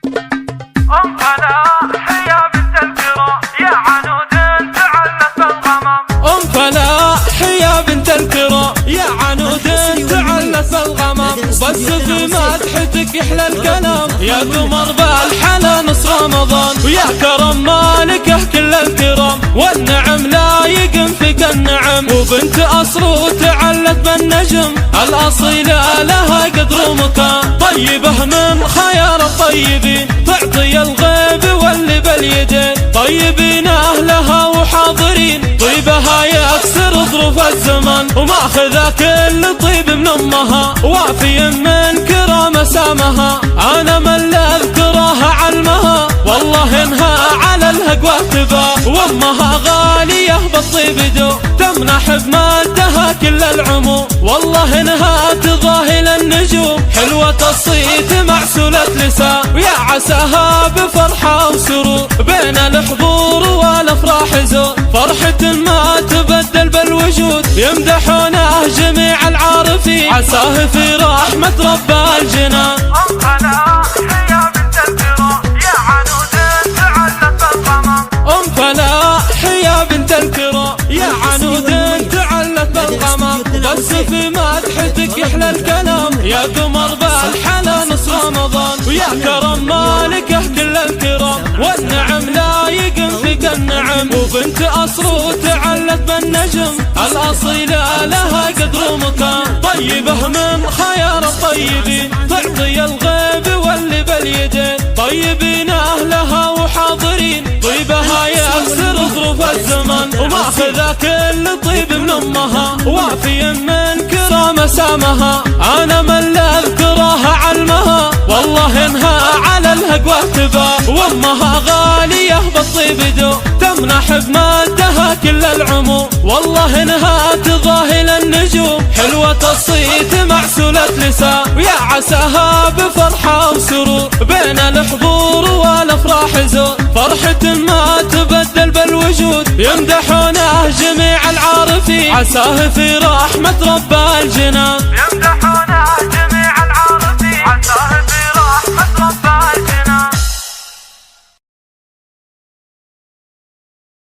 أم فلاح يا بنت الكرام يا عنود تعلت بالغمام. أم فلاح يا بنت الكرام يا عنود تعلت بالغمام. بس في مدحتك يحلى الكلام يا قمر بالحلا نص رمضان. ويا كرم مالكه كل الكرام والنعم لا يقم فيك النعم. وبنت أصل وتعلت بالنجم الأصيلة لها قدر ومكان. طيبه من خيار الطيبين تعطي الغيب واللي باليدين. طيبين أهلها وحاضرين طيبها يكسر ظروف الزمان. وماخذة كل طيب من أمها وافي من كرام سامها. أنا من لا أذكرها علمها والله إنها على الهقوى تبا. وأمها غالية بالطيب دو تمنح بمادها كل العموم. والله إنها تضاهي للنجوم حلوة الصيت معسولة لسان. ويا عساها بفرحة وسرور بين الحضور والأفراح زور. فرحة ما تبدل بالوجود يمدحونه جميع العارفين عساه في رحمة رب الجنان. أم فلاح يا بنت الكرام يا عنود تعلت بالغمام. أم فلاح يا بنت الكرام يا عنود تعلت بالغمام. بس في مدحتك يحلى الكلام يا قمر بالحلا نص رمضان. ويا كرم مالكه كل الكرام والنعم لا يقم فيك النعم. وبنت أصل وتعلت بالنجم الأصيلة لها قدر ومكان. طيبه من خيار الطيبين تعطي الغيب واللي باليدين. طيبين أهلها وحاضرين طيبها يكسر ظروف الزمان. وماخذة كل طيب من أمها وافي من كرام سامها. أنا من لا أذكرها علمها والله إنها على الهقوى تبا. وأمها غالية بالطيب دو تمنح بمادها كل العموم. والله إنها تضاهي للنجوم حلوة الصيت معسولة لسان. ويا عساها بفرحة وسرور بين الحضور والأفراح زور. فرحة ما تبدل بالوجود يمدحونه جميع العارفين عساه في رحمة رب الجنان.